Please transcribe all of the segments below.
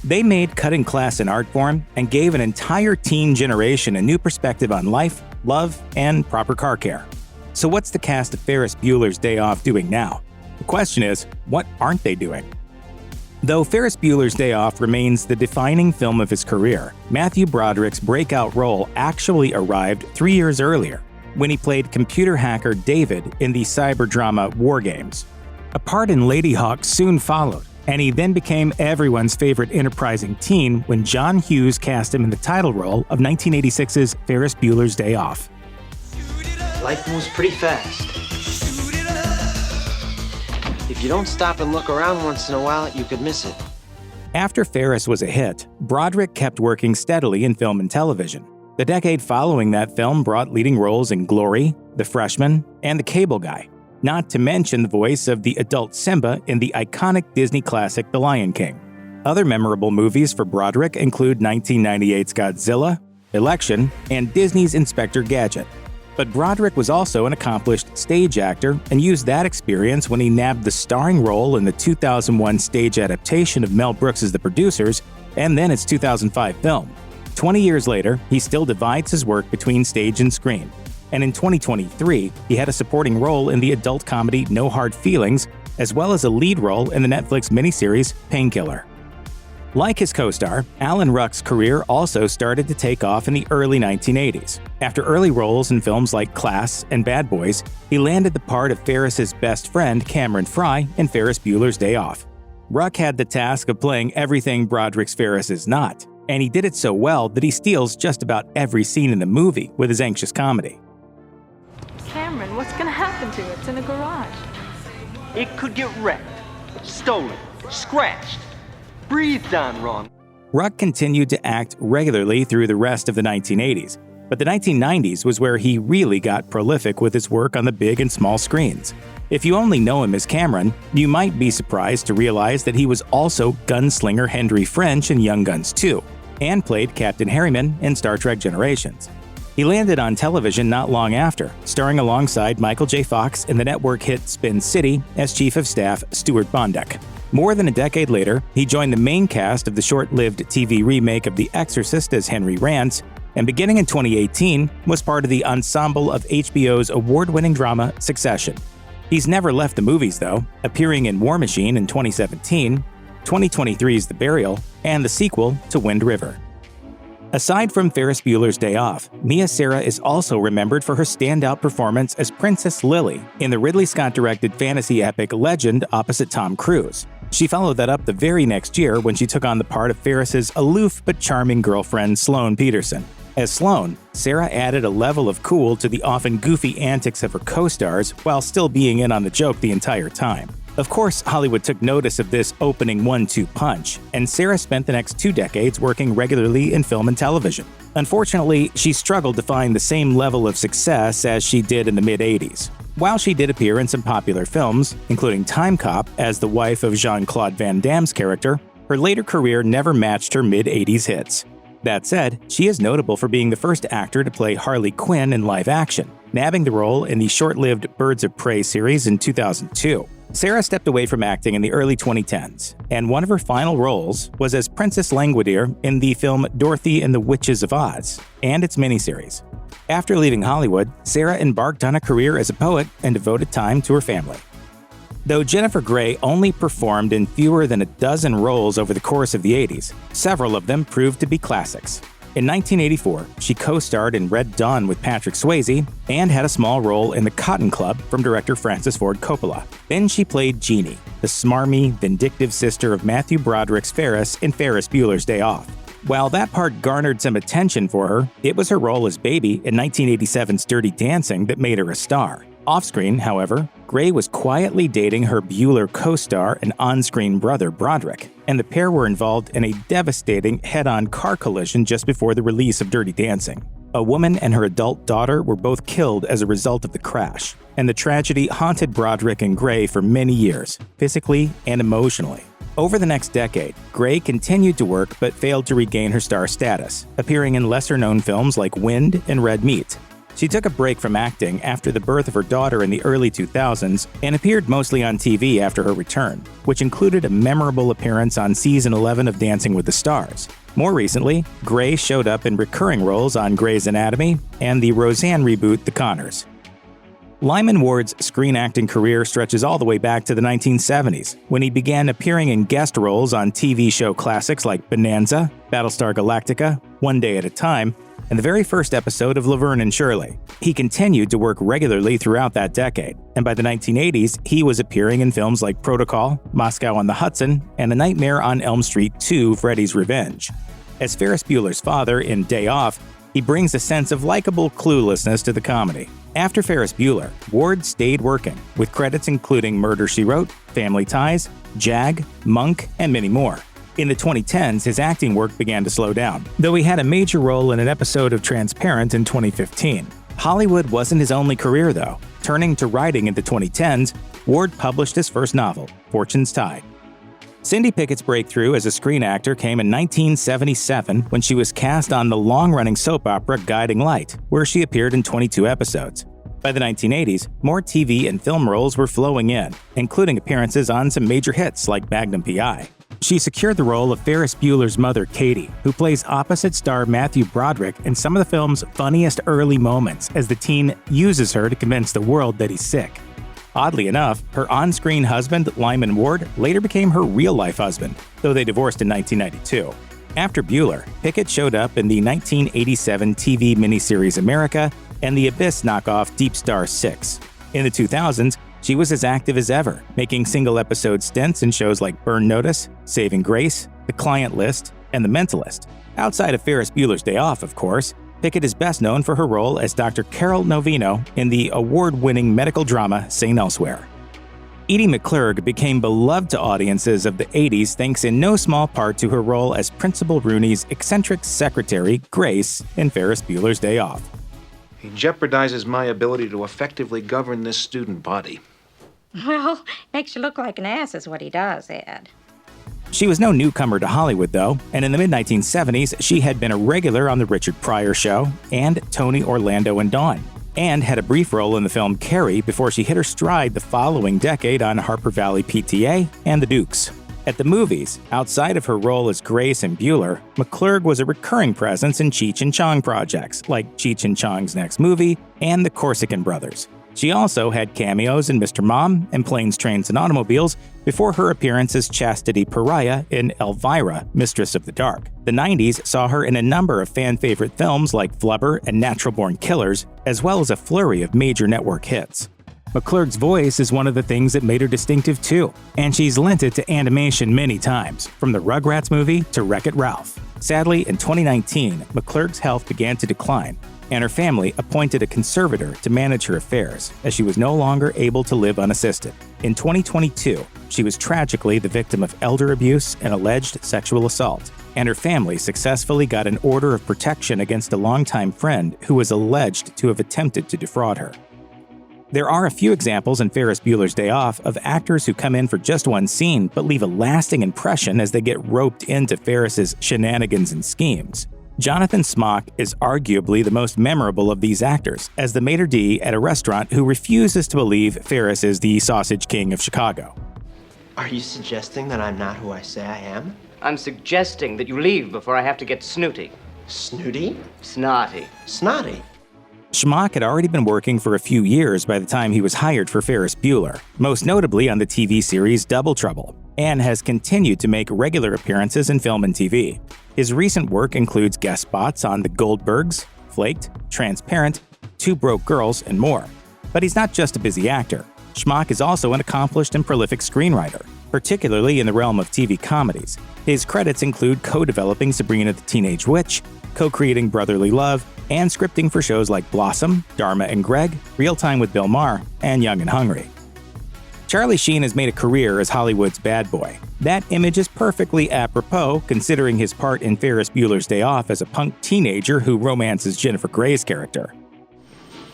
They made cutting class an art form and gave an entire teen generation a new perspective on life, love, and proper car care. So what's the cast of Ferris Bueller's Day Off doing now? The question is, what aren't they doing? Though Ferris Bueller's Day Off remains the defining film of his career, Matthew Broderick's breakout role actually arrived 3 years earlier, when he played computer hacker David in the cyber drama War Games. A part in Ladyhawke soon followed, and he then became everyone's favorite enterprising teen when John Hughes cast him in the title role of 1986's Ferris Bueller's Day Off. Life moves pretty fast. If you don't stop and look around once in a while, you could miss it. After Ferris was a hit, Broderick kept working steadily in film and television. The decade following that film brought leading roles in Glory, The Freshman, and The Cable Guy, not to mention the voice of the adult Simba in the iconic Disney classic The Lion King. Other memorable movies for Broderick include 1998's Godzilla, Election, and Disney's Inspector Gadget. But Broderick was also an accomplished stage actor and used that experience when he nabbed the starring role in the 2001 stage adaptation of Mel Brooks' The Producers and then its 2005 film. 20 years later, he still divides his work between stage and screen. And in 2023, he had a supporting role in the adult comedy No Hard Feelings, as well as a lead role in the Netflix miniseries Painkiller. Like his co-star, Alan Ruck's career also started to take off in the early 1980s. After early roles in films like Class and Bad Boys, he landed the part of Ferris's best friend Cameron Frye in Ferris Bueller's Day Off. Ruck had the task of playing everything Broderick's Ferris is not, and he did it so well that he steals just about every scene in the movie with his anxious comedy. Cameron, what's gonna happen to it? It's in a garage. It could get wrecked, stolen, scratched, breathed on wrong. Ruck continued to act regularly through the rest of the 1980s, but the 1990s was where he really got prolific with his work on the big and small screens. If you only know him as Cameron, you might be surprised to realize that he was also gunslinger Henry French in Young Guns 2, and played Captain Harriman in Star Trek Generations. He landed on television not long after, starring alongside Michael J. Fox in the network hit Spin City as Chief of Staff Stuart Bondeck. More than a decade later, he joined the main cast of the short-lived TV remake of The Exorcist as Henry Rance, and beginning in 2018, was part of the ensemble of HBO's award-winning drama Succession. He's never left the movies, though, appearing in War Machine in 2017, 2023's The Burial, and the sequel to Wind River. Aside from Ferris Bueller's Day Off, Mia Sara is also remembered for her standout performance as Princess Lily in the Ridley Scott-directed fantasy epic Legend opposite Tom Cruise. She followed that up the very next year when she took on the part of Ferris's aloof but charming girlfriend Sloane Peterson. As Sloane, Sara added a level of cool to the often goofy antics of her co-stars while still being in on the joke the entire time. Of course, Hollywood took notice of this opening 1-2 punch, and Sara spent the next 2 decades working regularly in film and television. Unfortunately, she struggled to find the same level of success as she did in the mid-80s. While she did appear in some popular films, including Time Cop as the wife of Jean-Claude Van Damme's character, her later career never matched her mid-80s hits. That said, she is notable for being the first actor to play Harley Quinn in live action, nabbing the role in the short-lived Birds of Prey series in 2002. Sara stepped away from acting in the early 2010s, and one of her final roles was as Princess Langwidere in the film Dorothy and the Witches of Oz and its miniseries. After leaving Hollywood, Sara embarked on a career as a poet and devoted time to her family. Though Jennifer Grey only performed in fewer than a dozen roles over the course of the 80s, several of them proved to be classics. In 1984, she co-starred in Red Dawn with Patrick Swayze and had a small role in The Cotton Club from director Francis Ford Coppola. Then she played Jeanie, the smarmy, vindictive sister of Matthew Broderick's Ferris in Ferris Bueller's Day Off. While that part garnered some attention for her, it was her role as Baby in 1987's Dirty Dancing that made her a star. Off-screen, however, Grey was quietly dating her Bueller co-star and on-screen brother Broderick, and the pair were involved in a devastating head-on car collision just before the release of Dirty Dancing. A woman and her adult daughter were both killed as a result of the crash, and the tragedy haunted Broderick and Grey for many years, physically and emotionally. Over the next decade, Grey continued to work but failed to regain her star status, appearing in lesser-known films like Wind and Red Meat. She took a break from acting after the birth of her daughter in the early 2000s and appeared mostly on TV after her return, which included a memorable appearance on season 11 of Dancing with the Stars. More recently, Gray showed up in recurring roles on Grey's Anatomy and the Roseanne reboot The Connors. Lyman Ward's screen acting career stretches all the way back to the 1970s, when he began appearing in guest roles on TV show classics like Bonanza, Battlestar Galactica, One Day at a Time, and the very first episode of Laverne and Shirley. He continued to work regularly throughout that decade, and by the 1980s, he was appearing in films like Protocol, Moscow on the Hudson, and A Nightmare on Elm Street 2: Freddy's Revenge. As Ferris Bueller's father in Day Off, he brings a sense of likable cluelessness to the comedy. After Ferris Bueller, Ward stayed working, with credits including Murder, She Wrote, Family Ties, Jag, Monk, and many more. In the 2010s, his acting work began to slow down, though he had a major role in an episode of Transparent in 2015. Hollywood wasn't his only career, though. Turning to writing in the 2010s, Ward published his first novel, Fortune's Tide. Cindy Pickett's breakthrough as a screen actor came in 1977 when she was cast on the long-running soap opera Guiding Light, where she appeared in 22 episodes. By the 1980s, more TV and film roles were flowing in, including appearances on some major hits like Magnum P.I. She secured the role of Ferris Bueller's mother, Katie, who plays opposite star Matthew Broderick in some of the film's funniest early moments as the teen uses her to convince the world that he's sick. Oddly enough, her on-screen husband, Lyman Ward, later became her real-life husband, though they divorced in 1992. After Bueller, Pickett showed up in the 1987 TV miniseries America and the Abyss knockoff Deep Star 6. In the 2000s, she was as active as ever, making single-episode stints in shows like Burn Notice, Saving Grace, The Client List, and The Mentalist. Outside of Ferris Bueller's Day Off, of course, Pickett is best known for her role as Dr. Carol Novino in the award-winning medical drama St. Elsewhere. Edie McClurg became beloved to audiences of the 80s thanks in no small part to her role as Principal Rooney's eccentric secretary, Grace, in Ferris Bueller's Day Off. He jeopardizes my ability to effectively govern this student body. Well, makes you look like an ass is what he does, Ed. She was no newcomer to Hollywood, though, and in the mid-1970s, she had been a regular on The Richard Pryor Show and Tony, Orlando, and Dawn, and had a brief role in the film Carrie before she hit her stride the following decade on Harper Valley PTA and The Dukes. At the movies, outside of her role as Grace and Bueller, McClurg was a recurring presence in Cheech and Chong projects like Cheech and Chong's Next Movie and The Corsican Brothers. She also had cameos in Mr. Mom and Planes, Trains, and Automobiles before her appearance as Chastity Pariah in Elvira, Mistress of the Dark. The 90s saw her in a number of fan-favorite films like Flubber and Natural Born Killers, as well as a flurry of major network hits. McClurg's voice is one of the things that made her distinctive too, and she's lent it to animation many times, from the Rugrats movie to Wreck-It Ralph. Sadly, in 2019, McClurg's health began to decline, and her family appointed a conservator to manage her affairs, as she was no longer able to live unassisted. In 2022, she was tragically the victim of elder abuse and alleged sexual assault, and her family successfully got an order of protection against a longtime friend who was alleged to have attempted to defraud her. There are a few examples in Ferris Bueller's Day Off of actors who come in for just one scene but leave a lasting impression as they get roped into Ferris's shenanigans and schemes. Jonathan Schmock is arguably the most memorable of these actors, as the maitre d' at a restaurant who refuses to believe Ferris is the Sausage King of Chicago. Are you suggesting that I'm not who I say I am? I'm suggesting that you leave before I have to get snooty. Snooty? Snotty. Snotty? Schmock had already been working for a few years by the time he was hired for Ferris Bueller, most notably on the TV series Double Trouble, and has continued to make regular appearances in film and TV. His recent work includes guest spots on The Goldbergs, Flaked, Transparent, Two Broke Girls, and more. But he's not just a busy actor. Schmock is also an accomplished and prolific screenwriter, particularly in the realm of TV comedies. His credits include co-developing Sabrina the Teenage Witch, co-creating Brotherly Love, and scripting for shows like Blossom, Dharma and Greg, Real Time with Bill Maher, and Young and Hungry. Charlie Sheen has made a career as Hollywood's bad boy. That image is perfectly apropos considering his part in Ferris Bueller's Day Off as a punk teenager who romances Jennifer Grey's character.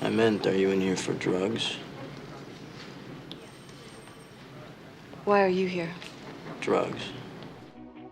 I meant, are you in here for drugs? Why are you here? Drugs.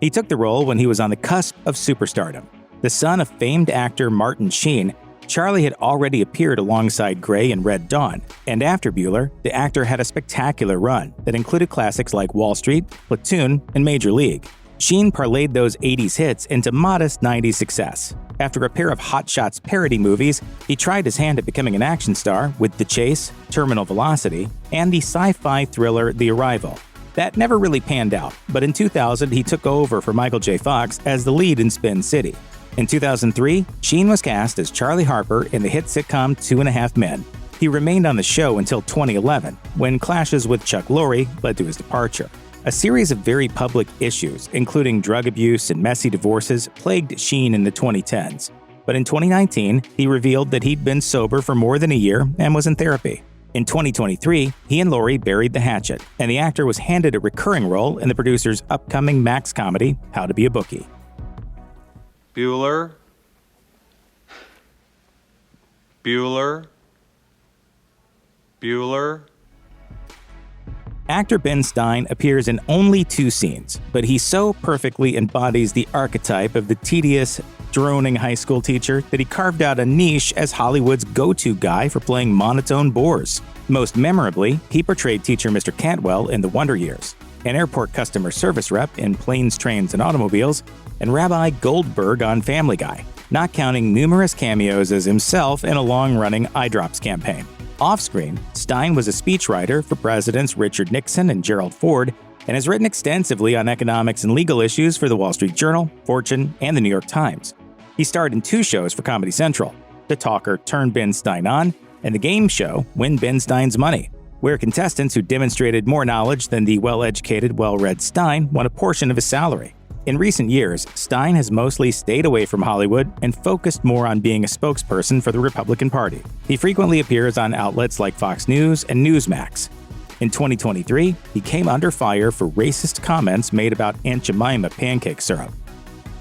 He took the role when he was on the cusp of superstardom. The son of famed actor Martin Sheen, Charlie had already appeared alongside Gray in Red Dawn, and after Bueller, the actor had a spectacular run that included classics like Wall Street, Platoon, and Major League. Sheen parlayed those 80s hits into modest 90s success. After a pair of Hot Shots parody movies, he tried his hand at becoming an action star with The Chase, Terminal Velocity, and the sci-fi thriller The Arrival. That never really panned out, but in 2000 he took over for Michael J. Fox as the lead in Spin City. In 2003, Sheen was cast as Charlie Harper in the hit sitcom 2.5 Men. He remained on the show until 2011, when clashes with Chuck Lorre led to his departure. A series of very public issues, including drug abuse and messy divorces, plagued Sheen in the 2010s. But in 2019, he revealed that he'd been sober for more than a year and was in therapy. In 2023, he and Lorre buried the hatchet, and the actor was handed a recurring role in the producer's upcoming Max comedy, How to Be a Bookie. Bueller? Bueller? Bueller? Actor Ben Stein appears in only 2 scenes, but he so perfectly embodies the archetype of the tedious, droning high school teacher that he carved out a niche as Hollywood's go-to guy for playing monotone bores. Most memorably, he portrayed teacher Mr. Cantwell in The Wonder Years, an airport customer service rep in Planes, Trains, and Automobiles, and Rabbi Goldberg on Family Guy, not counting numerous cameos as himself in a long-running eye drops campaign. Off-screen, Stein was a speechwriter for Presidents Richard Nixon and Gerald Ford, and has written extensively on economics and legal issues for the Wall Street Journal, Fortune, and the New York Times. He starred in 2 shows for Comedy Central, The Talker Turn Ben Stein On, and the game show Win Ben Stein's Money, where contestants who demonstrated more knowledge than the well-educated, well-read Stein won a portion of his salary. In recent years, Stein has mostly stayed away from Hollywood and focused more on being a spokesperson for the Republican Party. He frequently appears on outlets like Fox News and Newsmax. In 2023, he came under fire for racist comments made about Aunt Jemima pancake syrup.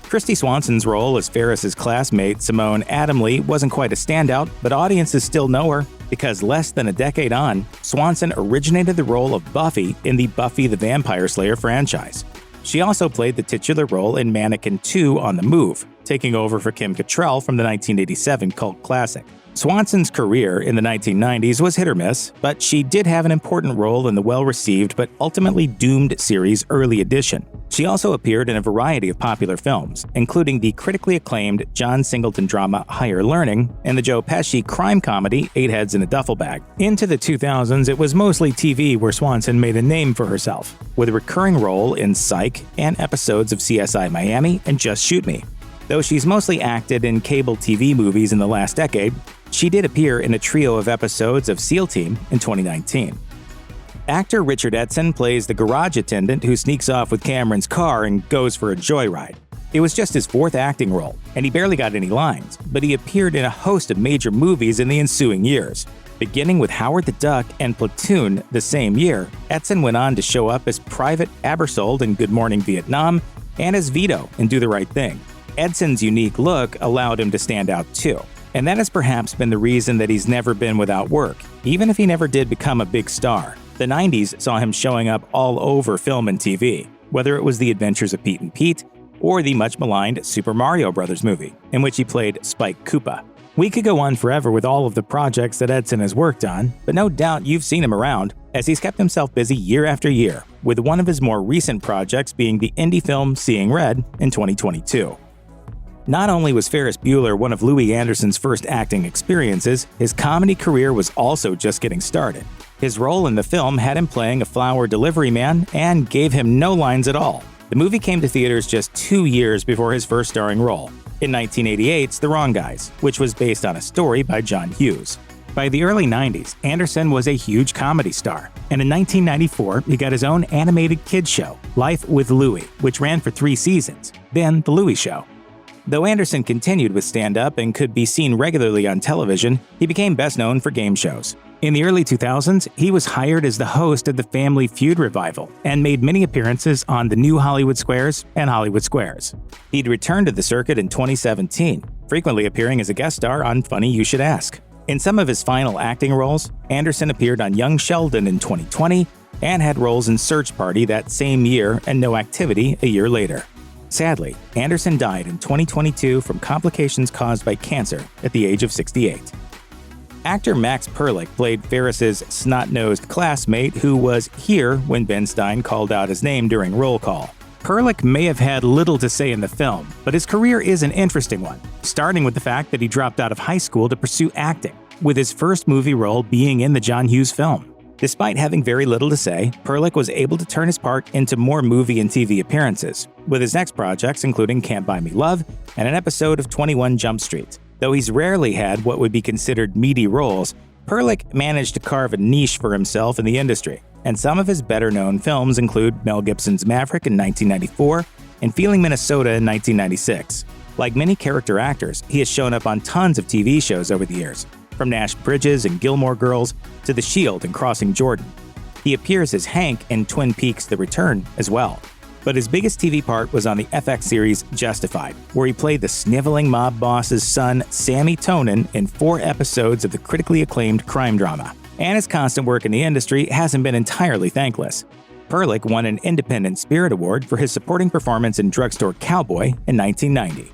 Kristy Swanson's role as Ferris's classmate Simone Adamley wasn't quite a standout, but audiences still know her because less than a decade on, Swanson originated the role of Buffy in the Buffy the Vampire Slayer franchise. She also played the titular role in Mannequin 2 on the Move, taking over for Kim Cattrall from the 1987 cult classic. Swanson's career in the 1990s was hit or miss, but she did have an important role in the well-received but ultimately doomed series Early Edition. She also appeared in a variety of popular films, including the critically acclaimed John Singleton drama Higher Learning and the Joe Pesci crime comedy 8 Heads in a Duffel Bag. Into the 2000s, it was mostly TV where Swanson made a name for herself, with a recurring role in Psych and episodes of CSI Miami and Just Shoot Me. Though she's mostly acted in cable TV movies in the last decade, she did appear in a trio of episodes of SEAL Team in 2019. Actor Richard Edson plays the garage attendant who sneaks off with Cameron's car and goes for a joyride. It was just his 4th acting role, and he barely got any lines, but he appeared in a host of major movies in the ensuing years. Beginning with Howard the Duck and Platoon the same year, Edson went on to show up as Private Abersold in Good Morning Vietnam and as Vito in Do the Right Thing. Edson's unique look allowed him to stand out too, and that has perhaps been the reason that he's never been without work, even if he never did become a big star. The 90s saw him showing up all over film and TV, whether it was The Adventures of Pete and Pete or the much-maligned Super Mario Bros. Movie, in which he played Spike Koopa. We could go on forever with all of the projects that Edson has worked on, but no doubt you've seen him around, as he's kept himself busy year after year, with one of his more recent projects being the indie film Seeing Red in 2022. Not only was Ferris Bueller one of Louie Anderson's first acting experiences, his comedy career was also just getting started. His role in the film had him playing a flower delivery man and gave him no lines at all. The movie came to theaters just 2 years before his first starring role, in 1988's The Wrong Guys, which was based on a story by John Hughes. By the early 90s, Anderson was a huge comedy star, and in 1994 he got his own animated kids show, Life with Louie, which ran for 3 seasons, then The Louie Show. Though Anderson continued with stand-up and could be seen regularly on television, he became best known for game shows. In the early 2000s, he was hired as the host of the Family Feud revival and made many appearances on The New Hollywood Squares and Hollywood Squares. He'd returned to the circuit in 2017, frequently appearing as a guest star on Funny You Should Ask. In some of his final acting roles, Anderson appeared on Young Sheldon in 2020 and had roles in Search Party that same year and No Activity a year later. Sadly, Anderson died in 2022 from complications caused by cancer at the age of 68. Actor Max Perlich played Ferris's snot-nosed classmate who was here when Ben Stein called out his name during roll call. Perlich may have had little to say in the film, but his career is an interesting one, starting with the fact that he dropped out of high school to pursue acting, with his first movie role being in the John Hughes film. Despite having very little to say, Perlich was able to turn his part into more movie and TV appearances, with his next projects including Can't Buy Me Love and an episode of 21 Jump Street. Though he's rarely had what would be considered meaty roles, Perlich managed to carve a niche for himself in the industry, and some of his better-known films include Mel Gibson's Maverick in 1994 and Feeling Minnesota in 1996. Like many character actors, he has shown up on tons of TV shows over the years, from Nash Bridges and Gilmore Girls to The Shield and Crossing Jordan. He appears as Hank in Twin Peaks: The Return as well. But his biggest TV part was on the FX series Justified, where he played the sniveling mob boss's son, Sammy Tonin, in 4 episodes of the critically acclaimed crime drama. And his constant work in the industry hasn't been entirely thankless. Perlich won an Independent Spirit Award for his supporting performance in Drugstore Cowboy in 1990.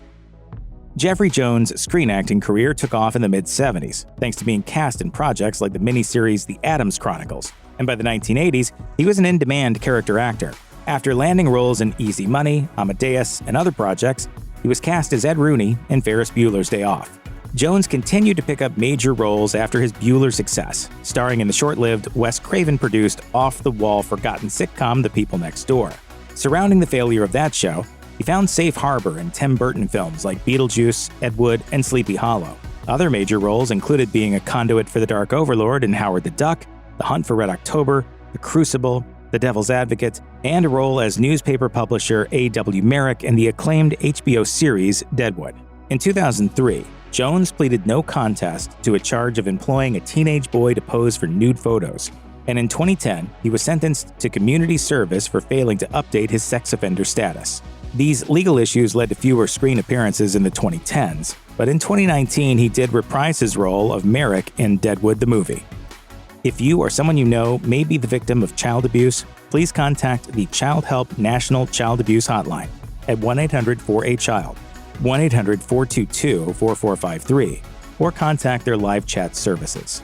Jeffrey Jones' screen acting career took off in the mid-70s, thanks to being cast in projects like the miniseries The Addams Chronicles, and by the 1980s, he was an in-demand character actor. After landing roles in Easy Money, Amadeus, and other projects, he was cast as Ed Rooney in Ferris Bueller's Day Off. Jones continued to pick up major roles after his Bueller success, starring in the short-lived Wes Craven-produced off-the-wall forgotten sitcom The People Next Door. Surrounding the failure of that show, he found safe harbor in Tim Burton films like Beetlejuice, Ed Wood, and Sleepy Hollow. Other major roles included being a conduit for the Dark Overlord in Howard the Duck, The Hunt for Red October, The Crucible, The Devil's Advocate, and a role as newspaper publisher A.W. Merrick in the acclaimed HBO series Deadwood. In 2003, Jones pleaded no contest to a charge of employing a teenage boy to pose for nude photos, and in 2010, he was sentenced to community service for failing to update his sex offender status. These legal issues led to fewer screen appearances in the 2010s, but in 2019 he did reprise his role of Merrick in Deadwood the movie. If you or someone you know may be the victim of child abuse, please contact the Child Help National Child Abuse Hotline at 1-800-4-A-CHILD, 1-800-422-4453, or contact their live chat services.